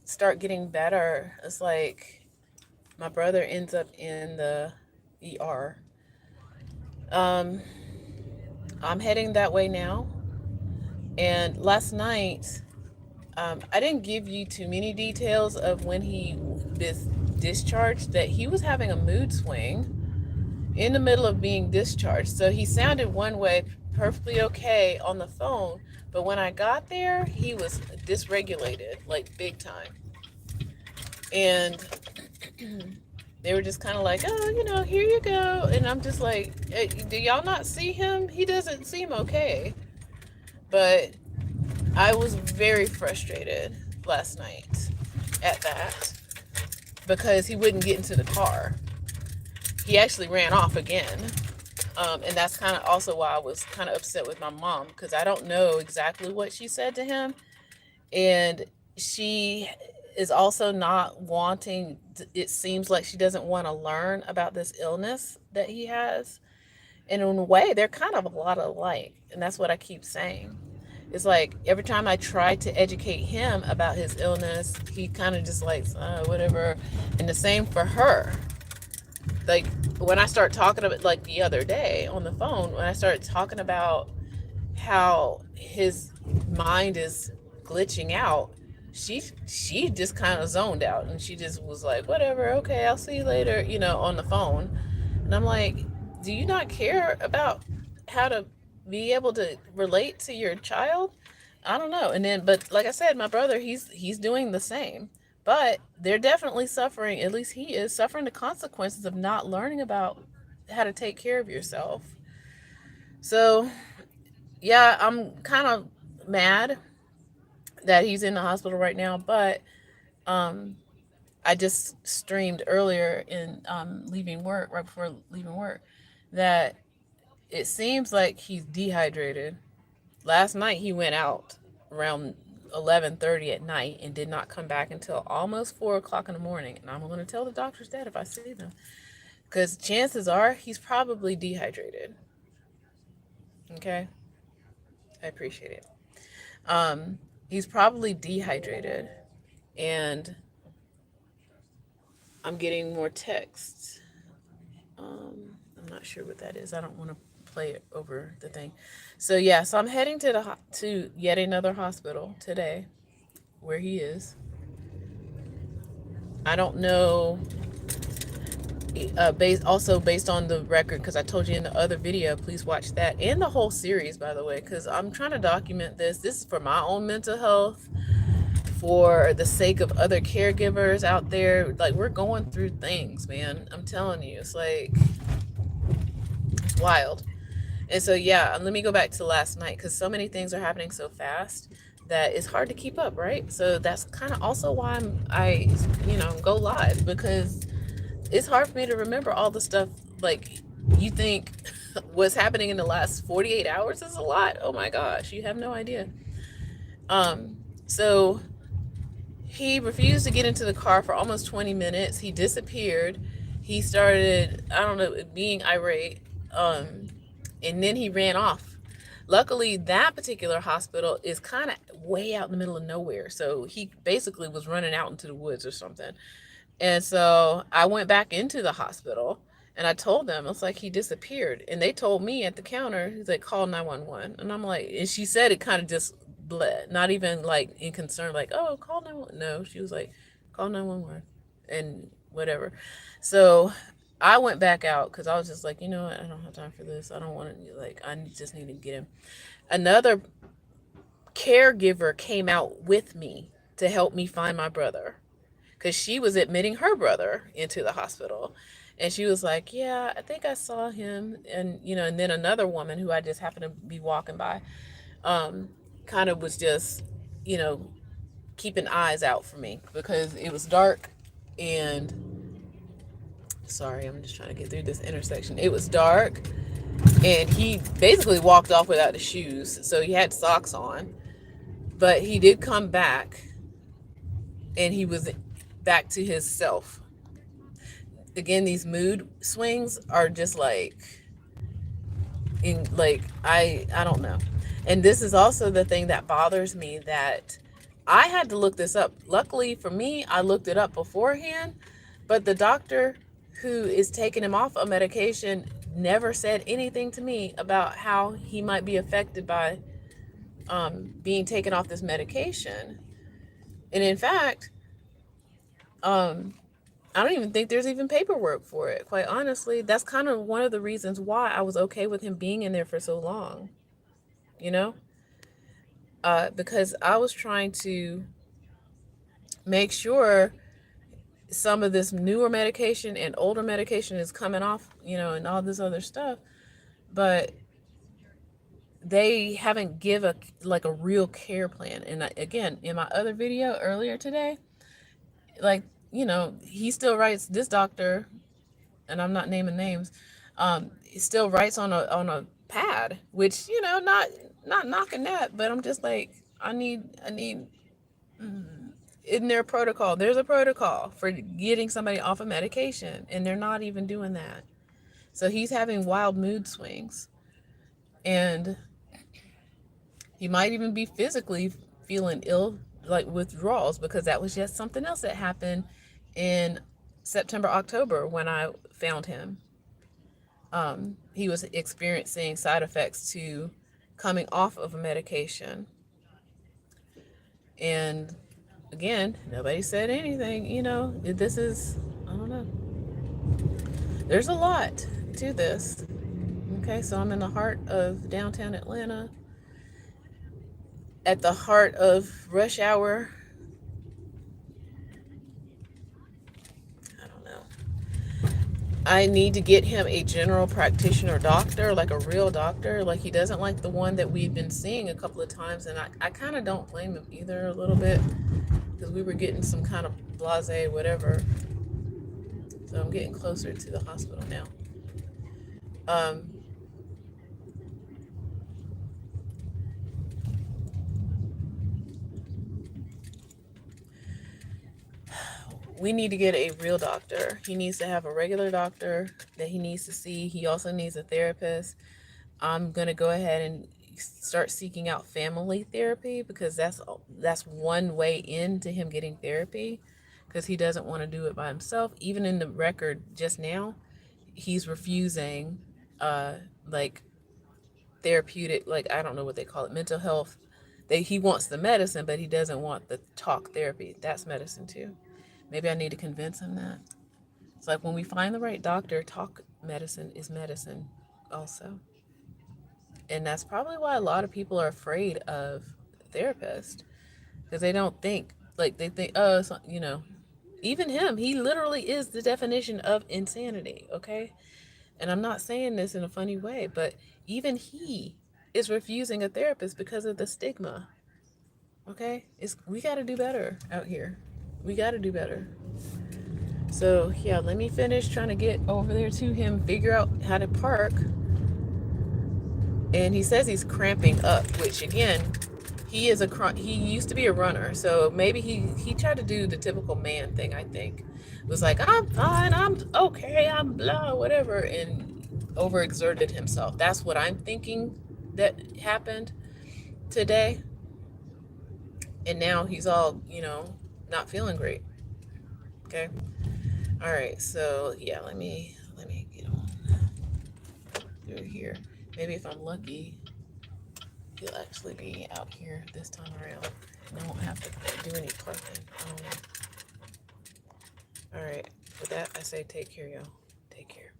start getting better, it's like my brother ends up in the ER. Um, I'm heading that way now. And last night, I didn't give you too many details of when he was discharged, that he was having a mood swing in the middle of being discharged. So he sounded one way, perfectly okay on the phone, but when I got there, he was dysregulated, like big time. And they were just kind of like, oh, here you go. And I'm just like, do y'all not see him? He doesn't seem okay. But I was very frustrated last night at that because he wouldn't get into the car. He actually ran off again. And that's kind of also why I was kind of upset with my mom, because I don't know exactly what she said to him. And she is also not wanting, it seems like she doesn't want to learn about this illness that he has. And in a way, they're kind of a lot alike. And that's what I keep saying. It's like every time I try to educate him about his illness, he kind of just like, whatever. And the same for her. Like when I start talking about, like the other day on the phone, when I started talking about how his mind is glitching out, she just kind of zoned out, and she just was like, whatever, okay, I'll see you later, on the phone. And I'm like, do you not care about how to be able to relate to your child? I don't know. And then, but like I said, my brother, he's doing the same. But they're definitely suffering, at least he is suffering the consequences of not learning about how to take care of yourself. So, yeah, I'm kind of mad that he's in the hospital right now, but um, I just streamed earlier in leaving work, right before leaving work, that it seems like he's dehydrated. Last night he went out around 11:30 at night and did not come back until almost 4 o'clock in the morning. And I'm going to tell the doctors that if I see them, because chances are he's probably dehydrated. Okay, I appreciate it. He's probably dehydrated, and I'm getting more texts. I'm not sure what that is. I don't want to play it over the thing. So yeah, so I'm heading to yet another hospital today, where he is. I don't know. Based on the record, because I told you in the other video, please watch that and the whole series, by the way, because I'm trying to document this. This is for my own mental health, for the sake of other caregivers out there. Like, we're going through things, man. I'm telling you, it's like, it's wild. And so, yeah, let me go back to last night, because so many things are happening so fast that it's hard to keep up, right? So that's kind of also why I go live, because it's hard for me to remember all the stuff. Like, you think what's happening in the last 48 hours is a lot. Oh my gosh, you have no idea. So he refused to get into the car for almost 20 minutes. He disappeared. He started, I don't know, being irate. And then he ran off. Luckily, that particular hospital is kind of way out in the middle of nowhere. So he basically was running out into the woods or something. And so I went back into the hospital and I told them, I was like, he disappeared. And they told me at the counter, he's like, call 911. And I'm like, and she said it kind of just bled, not even like in concern, like, oh, call 911. No, she was like, call 911 and whatever. So I went back out because I was just like, you know what? I don't have time for this. I don't want to, like, I just need to get him. Another caregiver came out with me to help me find my brother, because she was admitting her brother into the hospital. And she was like, yeah, I think I saw him. And, and then another woman who I just happened to be walking by, kind of was just, keeping eyes out for me, because it was dark. And sorry, I'm just trying to get through this intersection. It was dark, and he basically walked off without the shoes. So he had socks on, but he did come back, and he was back to his self. Again, these mood swings are just like, I don't know. And this is also the thing that bothers me, that I had to look this up. Luckily for me, I looked it up beforehand, but the doctor who is taking him off of medication never said anything to me about how he might be affected by being taken off this medication. And in fact, I don't even think there's even paperwork for it. Quite honestly, that's kind of one of the reasons why I was okay with him being in there for so long, you know, because I was trying to make sure some of this newer medication and older medication is coming off, and all this other stuff. But they haven't give a real care plan. And again, in my other video earlier today, like, he still writes, this doctor, and I'm not naming names, he still writes on a pad, which, not knocking that, but I'm just like, I need in their protocol, there's a protocol for getting somebody off of medication, and they're not even doing that. So he's having wild mood swings, and he might even be physically feeling ill, like withdrawals, because that was just something else that happened in September, October when I found him. He was experiencing side effects to coming off of a medication. And again, nobody said anything, this is, I don't know. There's a lot to this. Okay, so I'm in the heart of downtown Atlanta, at the heart of rush hour. I don't know. I need to get him a general practitioner doctor, like a real doctor. Like, he doesn't like the one that we've been seeing a couple of times, and I kind of don't blame him either a little bit, because we were getting some kind of blasé whatever. So I'm getting closer to the hospital now. We need to get a real doctor. He needs to have a regular doctor that he needs to see. He also needs a therapist. I'm going to go ahead and start seeking out family therapy, because that's one way into him getting therapy, because he doesn't want to do it by himself. Even in the record just now, he's refusing like therapeutic, like, I don't know what they call it, mental health. He wants the medicine, but he doesn't want the talk therapy. That's medicine too. Maybe I need to convince him that. It's like, when we find the right doctor, talk medicine is medicine also. And that's probably why a lot of people are afraid of therapists, because they don't think, like, they think, oh, so, even him, he literally is the definition of insanity, okay? And I'm not saying this in a funny way, but even he is refusing a therapist because of the stigma, okay? We got to do better out here. We got to do better. So, yeah, let me finish trying to get over there to him, figure out how to park. And he says he's cramping up, which, again, he used to be a runner. So maybe he tried to do the typical man thing, I think. It was like, I'm fine, I'm okay, I'm blah, whatever, and overexerted himself. That's what I'm thinking that happened today. And now he's all, not feeling great. Okay. All right. So yeah, let me get on through here. Maybe if I'm lucky, he'll actually be out here this time around, and I won't have to do any parking. All right. With that, I say take care, y'all. Take care.